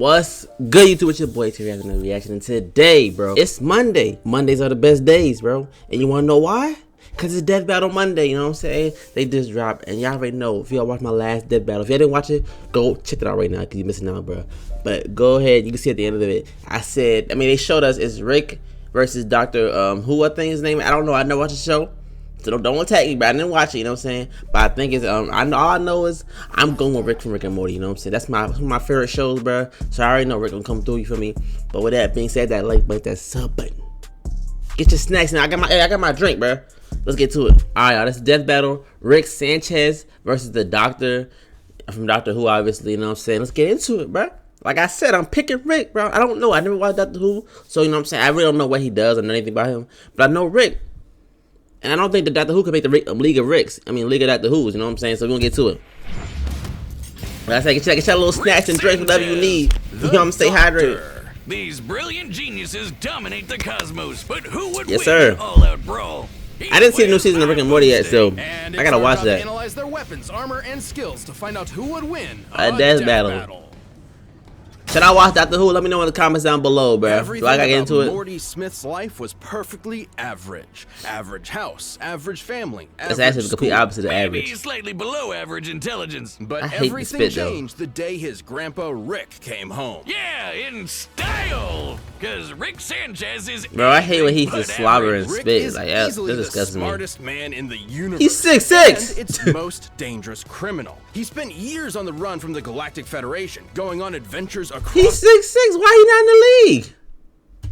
What's good, YouTube? It's your boy T reacting to reaction. And today, bro, it's Monday. Mondays are the best days, bro. And you wanna know why? Cause it's Death Battle Monday, you know what I'm saying? They just dropped, and y'all already know. If y'all watched my last Death Battle, if y'all didn't watch it, go check it out right now, cause you're missing out, bro. But go ahead, you can see at the end of it. They showed us it's Rick versus Dr. Who I think his name. I don't know. I never watched the show. So don't attack me, but I didn't watch it, you know what I'm saying? But I think it's all I know is I'm going with Rick from Rick and Morty, you know what I'm saying? That's one of my favorite shows, bro. So I already know Rick gonna come through, you feel me? But with that being said, that like button, that sub button. Get your snacks now. I got my drink, bro. Let's get to it. Alright, y'all, this is Death Battle. Rick Sanchez versus the Doctor from Doctor Who, obviously, you know what I'm saying? Let's get into it, bro. Like I said, I'm picking Rick, bro. I don't know. I never watched Doctor Who, so you know what I'm saying? I really don't know what he does or know anything about him. But I know Rick. And I don't think that Doctor Who could make the League of Ricks. I mean, League of Doctor Who's, you know what I'm saying? So we're gonna get to it. Like I said, get your little snacks and drinks, whatever you need. You know what I'm saying? Stay hydrated. These brilliant geniuses dominate the cosmos, but who would win an all-out brawl? I didn't see the new season of Rick and Morty yet, so I gotta watch that. Analyze their weapons, armor, and skills to find out who would win a death battle. Should I watch Doctor Who? Let me know in the comments down below, bro. Do I gotta get into it? Morty Smith's life was perfectly average. Average house, average family. That's actually the complete opposite of average. Maybe slightly below average intelligence. But everything changed the day his grandpa Rick came home. Yeah, in style. Cause Rick Sanchez is. Bro, I hate when he's just slobbering and spit. Like, yeah, this disgusts me. Smartest man in the universe. He's 6'6". And its most dangerous criminal. He spent years on the run from the Galactic Federation, going on adventures across. He's 6'6". Why he not in the league?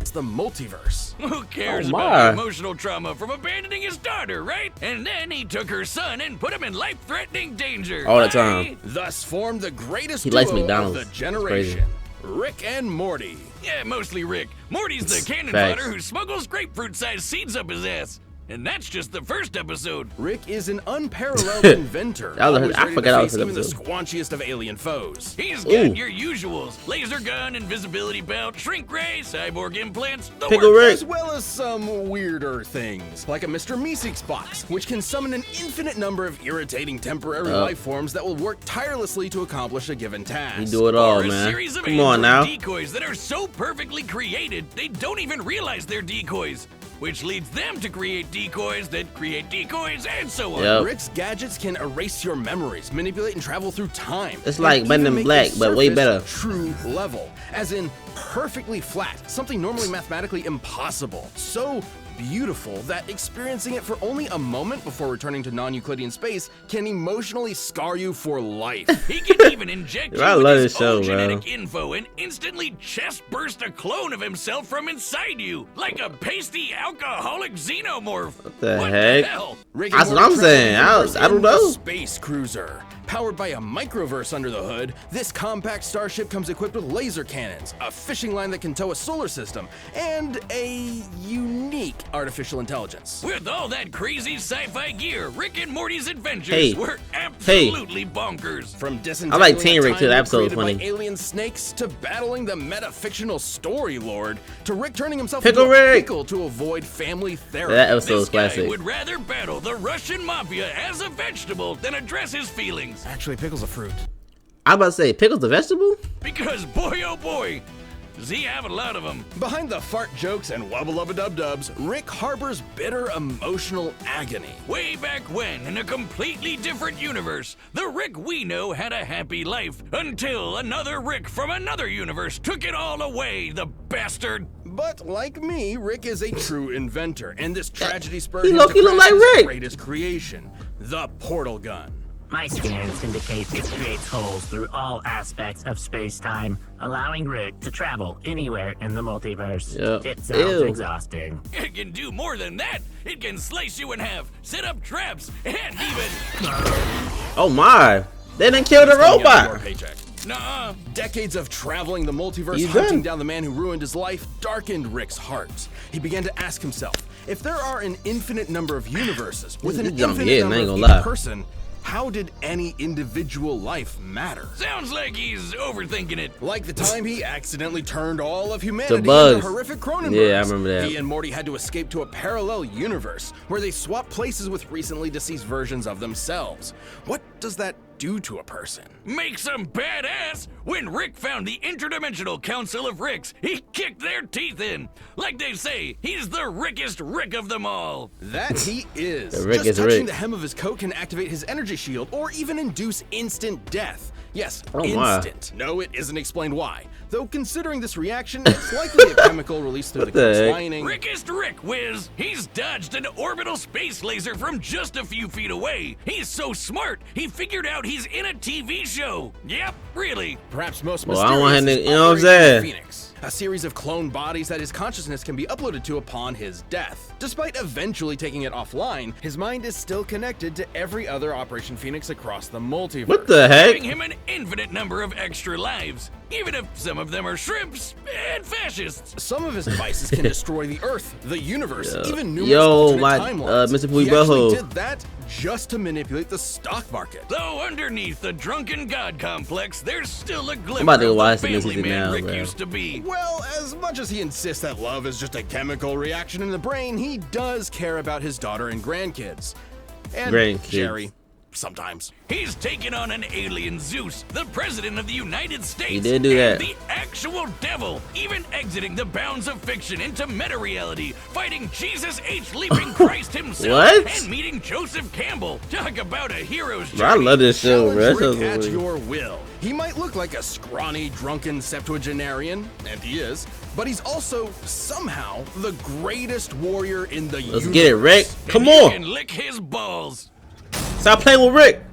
It's the multiverse. Who cares about the emotional trauma from abandoning his daughter, right? And then he took her son and put him in life-threatening danger. All the time. Thus formed the greatest duo of the generation. Rick and Morty. Yeah, mostly Rick. Morty's the cannon fodder who smuggles grapefruit-sized seeds up his ass. And that's just the first episode. Rick is an unparalleled inventor. I forgot I was even the squanchiest of alien foes. He's got your usuals: laser gun, invisibility belt, shrink ray, cyborg implants, Pickle Rick, as well as some weirder things, like a Mr. Meeseeks box, which can summon an infinite number of irritating temporary life forms that will work tirelessly to accomplish a given task. You do it all, man. Come on now. Decoys that are so perfectly created, they don't even realize they're decoys. Which leads them to create decoys that create decoys, and so on. Rick's gadgets can erase your memories, manipulate and travel through time. It's like Men in Black, but way better. True level, as in perfectly flat, something normally mathematically impossible. So beautiful that experiencing it for only a moment before returning to non-Euclidean space can emotionally scar you for life. He can even inject you with his own genetic bro. info and instantly chest burst a clone of himself from inside you, like a pasty alcoholic xenomorph. What the heck? Hell? That's what I'm saying. I don't know. Space cruiser. Powered by a microverse under the hood, this compact starship comes equipped with laser cannons, a fishing line that can tow a solar system, and a unique artificial intelligence. With all that crazy sci-fi gear, Rick and Morty's adventures were absolutely bonkers. From I like Teen Rick too. That episode was funny. Alien snakes to battling the meta-fictional story lord to Rick turning himself into a pickle to avoid family therapy. That episode was classic. This guy would rather battle the Russian mafia as a vegetable than address his feelings. Actually, pickle's a fruit. I was about to say, pickle's a vegetable? Because boy, oh boy, does he have a lot of them. Behind the fart jokes and wubba-lubba-dub-dubs, Rick harbors bitter emotional agony. Way back when, in a completely different universe, the Rick we know had a happy life, until another Rick from another universe took it all away, the bastard. But like me, Rick is a true inventor, and this tragedy spurred him to craft his greatest creation, the portal gun. My scans indicate it creates holes through all aspects of space-time, allowing Rick to travel anywhere in the multiverse. It sounds exhausting. It can do more than that. It can slice you in half, set up traps, and even... Oh my! They didn't kill the robot! Nuh-uh. Decades of traveling the multiverse, hunting down the man who ruined his life, darkened Rick's heart. He began to ask himself, if there are an infinite number of universes with an infinite number of each person, how did any individual life matter? Sounds like he's overthinking it. Like the time he accidentally turned all of humanity into horrific Cronenbergs. Yeah, I remember that. He and Morty had to escape to a parallel universe where they swapped places with recently deceased versions of themselves. What does that do to a person. Makes him badass. When Rick found the Interdimensional Council of Ricks, he kicked their teeth in. Like they say, he's the Rickest Rick of them all. That he is. Just touching the hem of his coat can activate his energy shield or even induce instant death. Yes, instant. No, it isn't explained why. Though considering this reaction, it's likely a chemical released through the coat's lining. Rickest Rick whiz! He's dodged an orbital space laser from just a few feet away. He's so smart, he figured out he's in a TV show. Yep, really. Perhaps most mysterious, I don't want him to, you know what I'm saying? Phoenix, a series of clone bodies that his consciousness can be uploaded to upon his death. Despite eventually taking it offline, his mind is still connected to every other Operation Phoenix across the multiverse. What the heck? Giving him an infinite number of extra lives, even if some of them are shrimps and fascists. Some of his devices can destroy the Earth, the universe, even numerous alternate timelines. Mr. He actually did that just to manipulate the stock market. Though underneath the drunken god complex, there's still a glimmer of the family man Rick used to be. Well, as much as he insists that love is just a chemical reaction in the brain, he does care about his daughter and grandkids. And Jerry. Sometimes. He's taken on an alien Zeus, the president of the United States. He did do that. The actual devil, even exiting the bounds of fiction into meta-reality, fighting Jesus H. Leaping Christ himself, and meeting Joseph Campbell. Talk about a hero's journey. I love this show, bro. Rick at your will. He might look like a scrawny, drunken septuagenarian, and he is, but he's also somehow the greatest warrior in the universe. Let's get it, Rick. Come on. And lick his balls. Stop playing with Rick.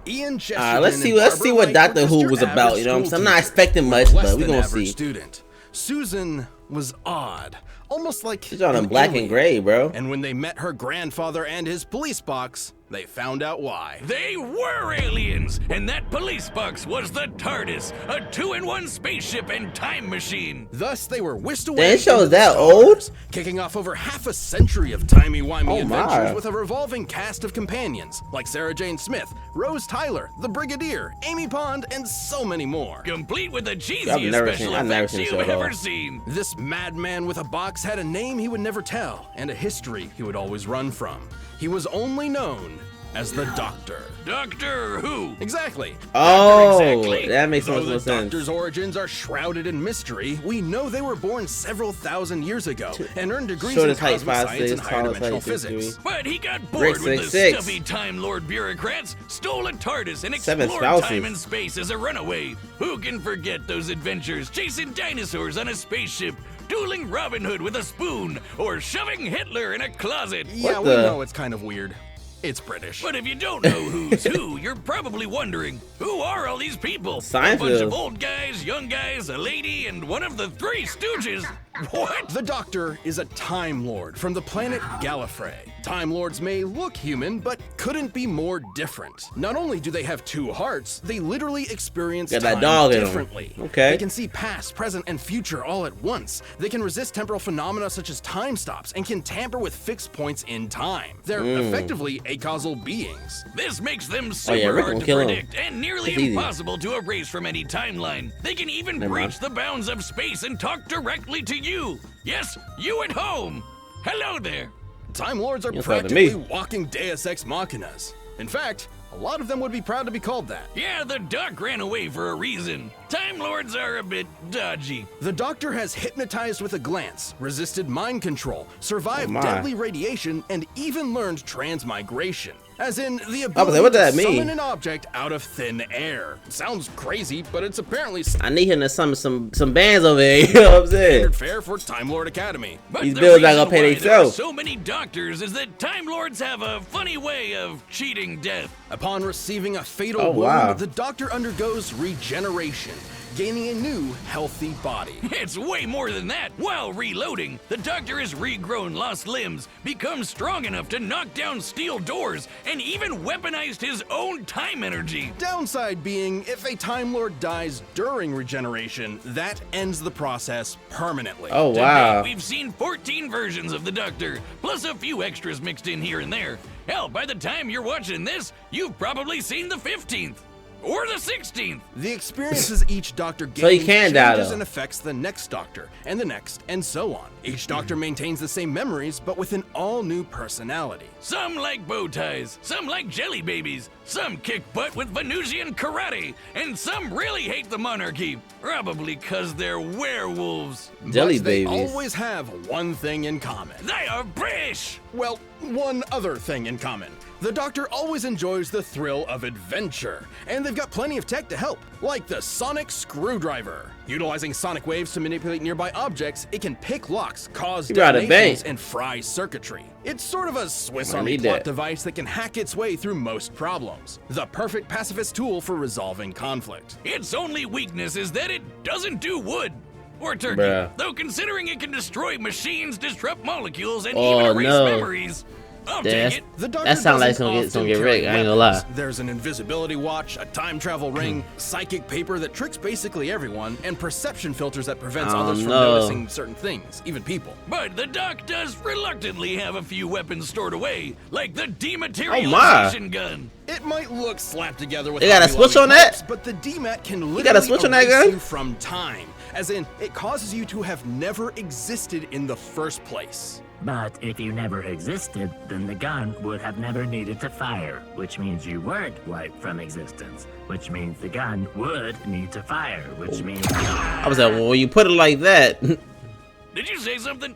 Ian Chesterton let's see what Doctor Who was about. You know what I'm saying? I'm not expecting much, but we're gonna see. Student. Susan was odd, almost like she's on in black and gray, bro. And when they met her grandfather and his police box, they found out why. They were aliens, and that police box was the TARDIS, a 2-in-1 spaceship and time machine. Thus, they were whisked away. That show's that old? Kicking off over half a century of timey-wimey adventures with a revolving cast of companions, like Sarah Jane Smith, Rose Tyler, the Brigadier, Amy Pond, and so many more. Complete with the cheesiest special effects you've ever seen. This madman with a box had a name he would never tell, and a history he would always run from. He was only known as the Doctor. Doctor Who? Exactly. Oh, that makes so much sense. The Doctor's origins are shrouded in mystery. We know they were born several thousand years ago and earned degrees in cosmic science and higher dimensional physics. But he got bored with the stuffy Time Lord bureaucrats, stole a TARDIS, and explored time and space as a runaway. Who can forget those adventures, chasing dinosaurs on a spaceship, dueling Robin Hood with a spoon, or shoving Hitler in a closet? Yeah, we know it's kind of weird. It's British. But if you don't know who's who, you're probably wondering, who are all these people? Seinfeld. A bunch of old guys, young guys, a lady, and one of the Three Stooges. What? The Doctor is a Time Lord from the planet Gallifrey. Time Lords may look human, but couldn't be more different. Not only do they have two hearts, they literally experience time differently. Okay. They can see past, present, and future all at once. They can resist temporal phenomena such as time stops and can tamper with fixed points in time. They're effectively acausal beings. This makes them super hard to predict and nearly impossible to erase from any timeline. They can even breach the bounds of space and talk directly to you. Yes, you at home. Hello there. Time Lords are practically walking Deus Ex Machinas. In fact, a lot of them would be proud to be called that. Yeah, the Doc ran away for a reason. Time Lords are a bit dodgy. The Doctor has hypnotized with a glance, resisted mind control, survived deadly radiation, and even learned transmigration. As in, the ability to summon an object out of thin air. Sounds crazy, but it's apparently... I need him to summon some bands over here, you know what I'm saying? Standard fare for Time Lord Academy. But these bills not gonna pay themselves. So many doctors is that Time Lords have a funny way of cheating death. Upon receiving a fatal wound, the Doctor undergoes regeneration, gaining a new, healthy body. It's way more than that. While reloading, the Doctor has regrown lost limbs, become strong enough to knock down steel doors, and even weaponized his own time energy. Downside being, if a Time Lord dies during regeneration, that ends the process permanently. Oh, wow. Today, we've seen 14 versions of the Doctor, plus a few extras mixed in here and there. Hell, by the time you're watching this, you've probably seen the 15th. or the 16th. The experiences each doctor gains So he can die, changes though. and affects the next doctor, and the next, and so on. Each doctor maintains the same memories, but with an all-new personality. Some like bow ties, some like jelly babies, some kick butt with Venusian karate, and some really hate the monarchy, probably because they're werewolves. Jelly But they babies. always have one thing in common. They are British! Well, one other thing in common. The Doctor always enjoys the thrill of adventure, and they've got plenty of tech to help, like the sonic screwdriver. Utilizing sonic waves to manipulate nearby objects, it can pick locks, cause got a detonations, bank. and fry circuitry. It's sort of a Swiss Army need plot that. device that can hack its way through most problems. The perfect pacifist tool for resolving conflict. Its only weakness is that it doesn't do wood or turkey. Bruh. Though considering it can destroy machines, disrupt molecules, and Oh, even erase no. memories, I'll That's- take it. The Doctor That sounds like it's doesn't gonna often get carry rigged, I ain't gonna lie. weapons. There's an invisibility watch, a time travel ring, psychic paper that tricks basically everyone, and perception filters that prevents Oh, others from no. noticing certain things, even people. But the Doc does reluctantly have a few weapons stored away, like the Oh, dematerialization gun. It might look slapped together with They got a hobby-lobby switch on that? parts, but the DMAT can got a literally switch on that erase gun? you from time. As in, it causes you to have never existed in the first place. But if you never existed, then the gun would have never needed to fire, which means you weren't wiped from existence, which means the gun would need to fire, which means... I was like, well, when you put it like that, Did you say something?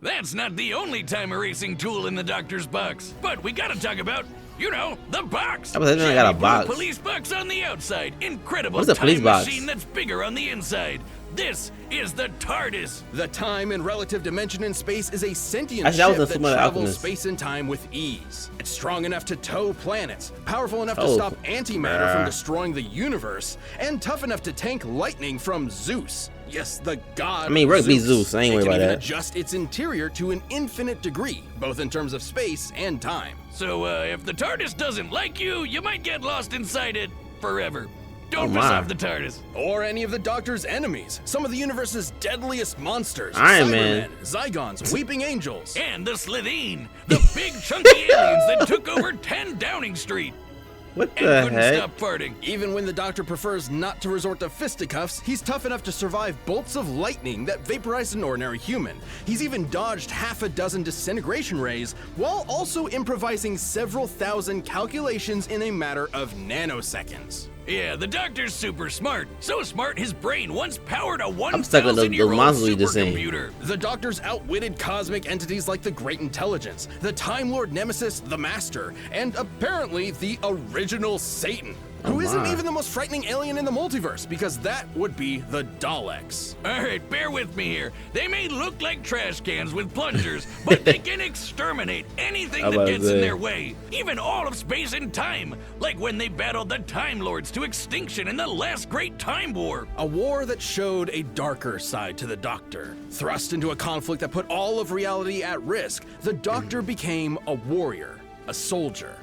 That's not the only time erasing tool in the Doctor's box. But we gotta talk about, you know, the box. I was like, I got a Shiny blue box. Police box on the outside. Incredible What's a time police box? machine that's bigger on the inside. This is the TARDIS. The time and relative dimension in space is a sentient Actually, that was ship a that Fullmetal travels Alchemist. space and time with ease. It's strong enough to tow planets, powerful enough to Oh. stop antimatter from Nah. destroying the universe, and tough enough to tank lightning from Zeus. Yes, the god. I mean, Rick beat Zeus. I ain't It worried can about even that. adjust its interior to an infinite degree, both in terms of space and time. So, if the TARDIS doesn't like you, you might get lost inside it forever. Don't Oh, piss my. off the TARDIS. Or any of the Doctor's enemies, some of the universe's deadliest monsters. Iron Man. Cybermen, Zygons, Weeping Angels. And the Slitheen, the big chunky aliens that took over 10 Downing Street what and the couldn't heck? stop farting. Even when the Doctor prefers not to resort to fisticuffs, he's tough enough to survive bolts of lightning that vaporize an ordinary human. He's even dodged half a dozen disintegration rays, while also improvising several thousand calculations in a matter of nanoseconds. Yeah, the Doctor's super smart. So smart, his brain once powered a I'm stuck with the 1,000-year-old monsters you just saying. supercomputer. The Doctor's outwitted cosmic entities like the Great Intelligence, the Time Lord Nemesis, the Master, and apparently the original Satan, who Oh isn't my. even the most frightening alien in the multiverse, because that would be the Daleks. All right, bear with me here. They may look like trash cans with plungers, but they can exterminate anything I that was gets in saying. their way, even all of space and time, like when they battled the Time Lords to extinction in the last Great Time War. A war that showed a darker side to the Doctor. Thrust into a conflict that put all of reality at risk, the Doctor became a warrior, a soldier,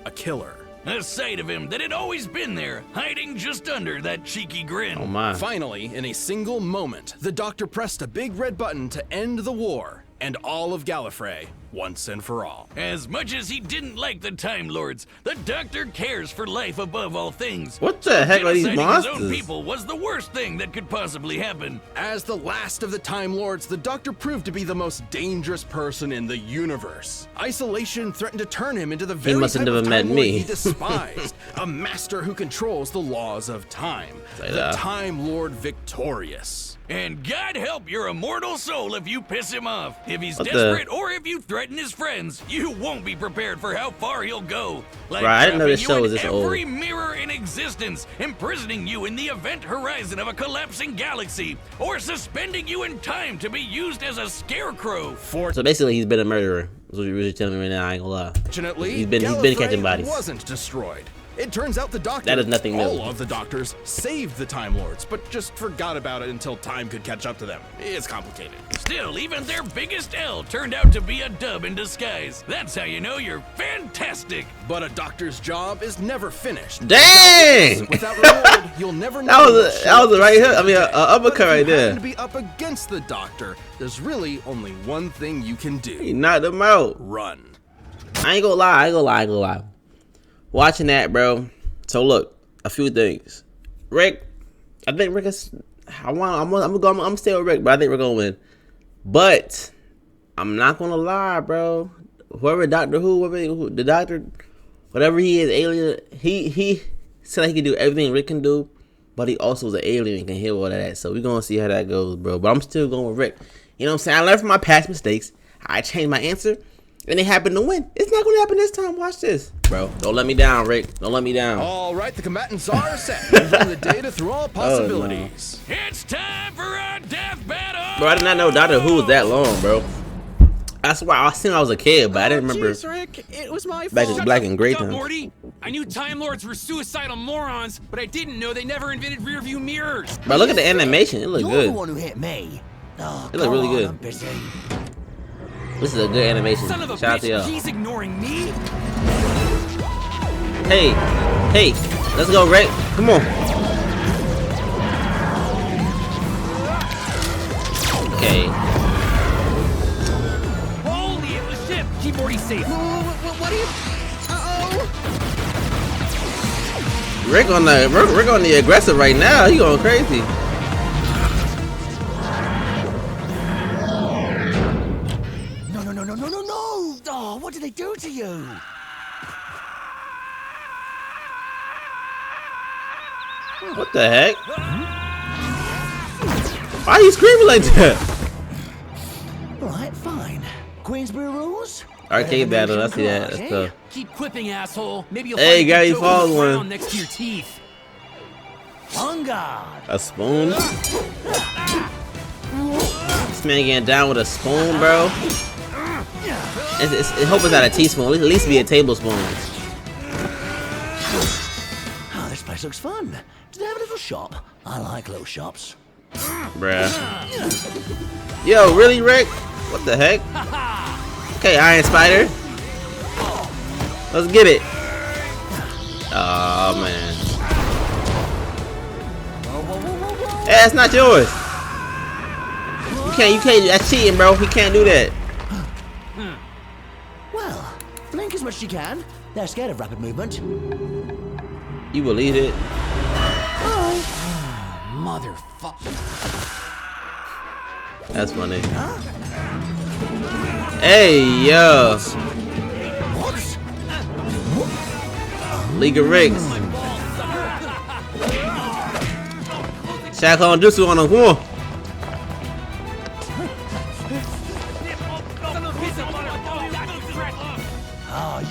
a killer. A sight of him that had always been there, hiding just under that cheeky grin. Oh my. Finally, in a single moment, the Doctor pressed a big red button to end the war and all of Gallifrey once and for all. As much as he didn't like the Time Lords, the Doctor cares for life above all things. What the heck are these Genociding his own monsters? people was the worst thing that could possibly happen. As the last of the Time Lords, the Doctor proved to be the most dangerous person in the universe. Isolation threatened to turn him into the very must have type of never met Time Lord me. he despised, a master who controls the laws of time, Say the that. Time Lord victorious. And God help your immortal soul if you piss him off. If he's What the- desperate or if you threaten his friends, you won't be prepared for how far he'll go. Like Right, I didn't know trapping this you show in was this old. every mirror in existence, imprisoning you in the event horizon of a collapsing galaxy, or suspending you in time to be used as a scarecrow. So basically, he's been a murderer. That's what you're really telling me right now. I ain't gonna lie. Fortunately, He's been Gallifrey catching bodies. wasn't destroyed. It turns out the Doctor, That is nothing new. all of the Doctors, saved the Time Lords, but just forgot about it until time could catch up to them. It's complicated. Still, even their biggest L turned out to be a dub in disguise. That's how you know you're fantastic. But a Doctor's job is never finished. Dang! Without reward, you'll never know. That was a right hook. I mean, an uppercut right If you happen there. to be up against the Doctor, there's really only one thing you can He do: knocked him out. run. I ain't gonna lie. Watching that, bro. So look, a few things. Rick, I think Rick is. I'm gonna stay with Rick, but I think we're gonna win. But I'm not gonna lie, bro. Whoever Doctor Who, the Doctor, whatever he is, alien. He said he can do everything Rick can do, but he also is an alien and can heal all of that. So we're gonna see how that goes, bro. But I'm still going with Rick. You know what I'm saying? I learned from my past mistakes. I changed my answer, and they happened to win. It's not gonna happen this time. Watch this, bro. Don't let me down, Rick. Don't let me down. All right, the combatants are set. Moving the data through all possibilities. Oh, no. It's time for a death battle. Bro, I did not know Doctor Who was that long, bro. That's why I seen I was a kid, but I didn't remember. Geez, Rick, it was my Back fault. in black and gray Shut up, time. Morty. I knew Time Lords were suicidal morons, but I didn't know they never invented rearview mirrors. But look at the animation. It looked You're good. the one who hit me. Oh, It looked really come on, good. I'm busy. This is a good animation. Son of a Shout out to bitch, y'all. he's ignoring me. Hey, let's go, Rick. Come on. Okay. Holy, it was ship. Keep Morty safe. What are you? Uh-oh. Rick on the aggressive right now. He going crazy. No. Oh, what did they do to you? What the heck? Why are you screaming like that? Right, fine. Queensbury rules? Arcade battle. I see that. That's tough. Keep quipping, asshole. Maybe you'll Hey, find Gary the joke Falls on the one. ground next to your teeth. On guard. A spoon? This man getting down with a spoon, bro. I hope it's not a teaspoon. At least be a tablespoon. Oh, this place looks fun. Do they have a little shop? I like little shops. Bruh. Yo, really, Rick? What the heck? Okay, Iron Spider. Let's get it. Oh man. Hey, that's not yours. You can't. That's cheating, bro. He can't do that. Well, blink as much as you can. They're scared of rapid movement. You believe it? Motherfucker. That's funny. Hey, yo. League of Rigs. Shack on Jutsu on him. Come on.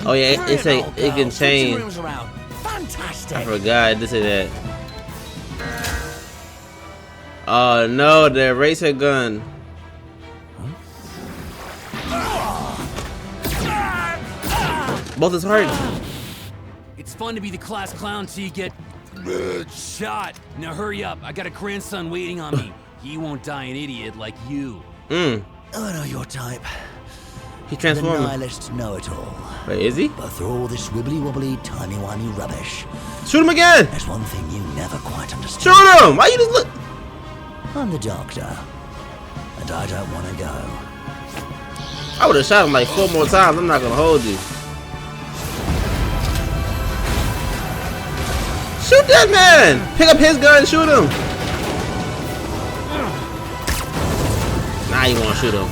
Oh yeah, it can change. Fantastic. I forgot. This is that. Oh no, the eraser gun. Both his heart. It's fun to be the class clown till you get shot. Now hurry up. I got a grandson waiting on me. He won't die an idiot like you. I know your type. He The transformed. nihilist know-it-all. Wait, is he? But through all this wibbly-wobbly, timey-wimey rubbish, Shoot him again! there's one thing you never quite understood. Shoot him! Why you just look? I'm the doctor, and I don't want to go. I would have shot him like 4 more times. I'm not gonna hold you. Shoot that man! Pick up his gun and shoot him. Now you wanna shoot him?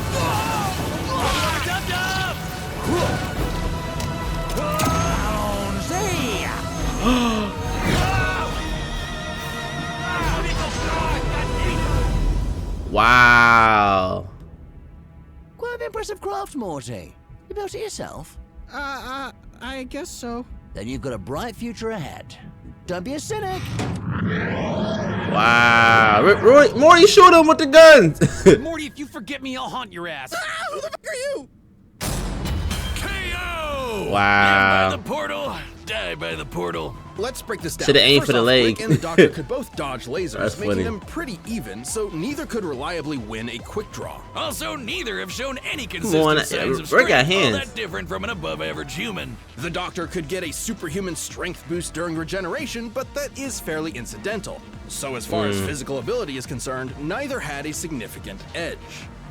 Wow. Quite an impressive craft, Morty. You built it yourself? I guess so. Then you've got a bright future ahead. Don't be a cynic. Wow. Morty, shoot him with the guns. Morty, if you forget me, I'll haunt your ass. Who the fuck are you? KO! Wow. Live by the portal, die by the portal. Let's break this down. Shoulda aimed for First the off, leg. Rick and the Doctor could both dodge lasers, That's making funny. them pretty even, so neither could reliably win a quick draw. Also, neither have shown any on, consistent signs of Rick got strength, all hands. that different from an above-average human. The Doctor could get a superhuman strength boost during regeneration, but that is fairly incidental. So as far as physical ability is concerned, neither had a significant edge.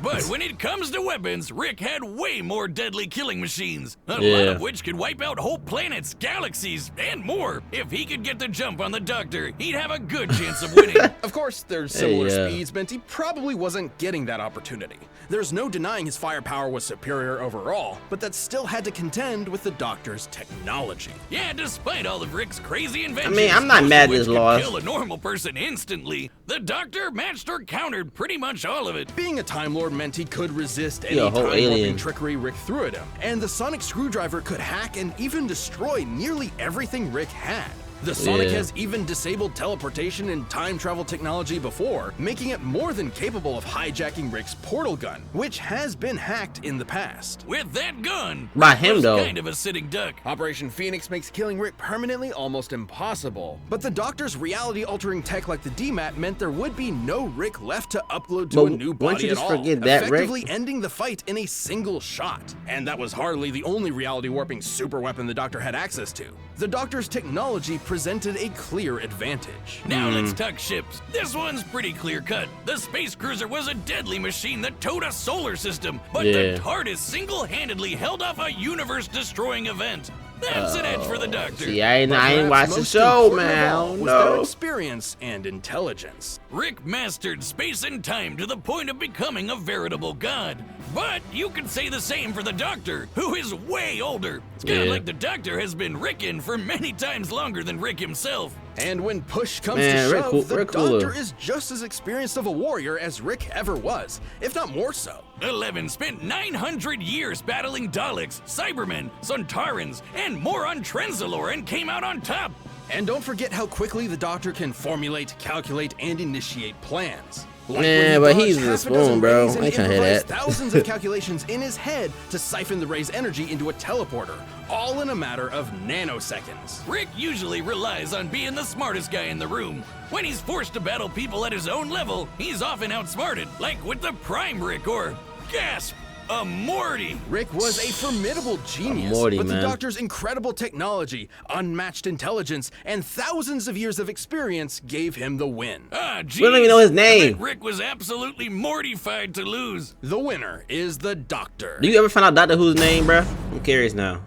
But when it comes to weapons, Rick had way more deadly killing machines, a lot Yeah. of which could wipe out whole planets, galaxies, and more. If he could get the jump on the Doctor, he'd have a good chance of winning. Of course, their similar speeds meant he probably wasn't getting that opportunity. There's no denying his firepower was superior overall, but that still had to contend with the Doctor's technology. Yeah, despite all of Rick's crazy inventions, I mean, I'm not mad at this loss. Kill a normal person instantly. The Doctor matched or countered pretty much all of it. Being a Time Lord meant he could resist any time-warping trickery Rick threw at him, and the sonic screwdriver could hack and even destroy nearly everything Rick had. The Sonic has even disabled teleportation and time travel technology before, making it more than capable of hijacking Rick's portal gun, which has been hacked in the past. With that gun, by him though, kind of a sitting duck. Operation Phoenix makes killing Rick permanently almost impossible, but the Doctor's reality-altering tech like the DMAT meant there would be no Rick left to upload to a new body at all, effectively ending the fight in a single shot. And that was hardly the only reality-warping super weapon the Doctor had access to. The Doctor's technology presented a clear advantage. Now let's talk ships. This one's pretty clear-cut. The space cruiser was a deadly machine that towed a solar system, but the TARDIS single-handedly held off a universe-destroying event. That's an edge for the Doctor. See, I ain't watched the show, man. Their experience and intelligence. Rick mastered space and time to the point of becoming a veritable god. But you could say the same for the Doctor, who is way older. It's kind of like the Doctor has been Rickin' for many times longer than Rick himself. And when push comes to shove, the Doctor is just as experienced of a warrior as Rick ever was, if not more so. 11 spent 900 years battling Daleks, Cybermen, Sontarans, and more on Trenzalore and came out on top. And don't forget how quickly the Doctor can formulate, calculate, and initiate plans. Like but he's a spoon, bro. I can't hear that. Thousands of calculations in his head to siphon the ray's energy into a teleporter, all in a matter of nanoseconds. Rick usually relies on being the smartest guy in the room. When he's forced to battle people at his own level, he's often outsmarted, like with the Prime Rick or, gasp, a Morty. Rick was a formidable genius, Morty, but man. the Doctor's incredible technology, unmatched intelligence, and thousands of years of experience gave him the win. Ah, geez. We don't even know his name. I bet Rick was absolutely mortified to lose. The winner is the Doctor. Do you ever find out Doctor Who's name, bro? I'm curious now.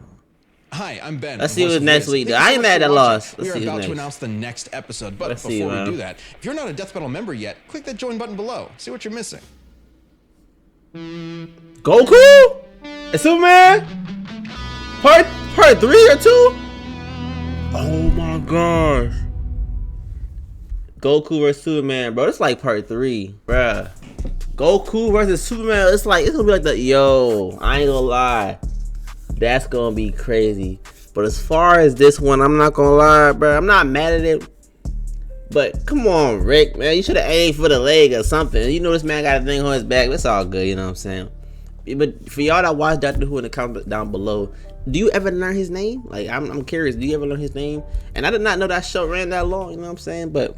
Hi, I'm Ben. Let's see who's next week. I ain't mad at loss. We are about to announce the next episode, but before we do that, if you're not a Death Battle member yet, click that join button below. See what you're missing. Goku? And Superman? Part 3 or 2? Oh my gosh. Goku versus Superman, bro. It's like part 3, bruh. Goku versus Superman. It's gonna be like I ain't gonna lie. That's gonna be crazy. But as far as this one, I'm not gonna lie, bro. I'm not mad at it. But come on, Rick, man. You should have aimed for the leg or something. You know this man got a thing on his back. That's all good, you know what I'm saying? But for y'all that watch Doctor Who in the comments down below, do you ever learn his name? Like, I'm curious. Do you ever learn his name? And I did not know that show ran that long, you know what I'm saying? But,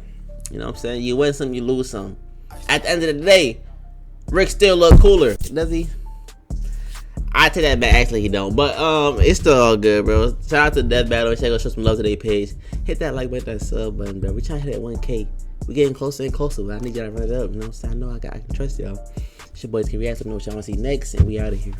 you know what I'm saying? You win some, you lose some. At the end of the day, Rick still look cooler. Does he? I take that back. Actually, he don't. But it's still all good, bro. Shout out to Death Battle. Check out, show some love to their page. Hit that like button, that sub button, bro. We trying to hit that 1K. We getting closer and closer, but I need y'all to run it up. You know what I'm saying? I know I can trust y'all. It's your boys, can react to know what y'all want to see next, and we out of here.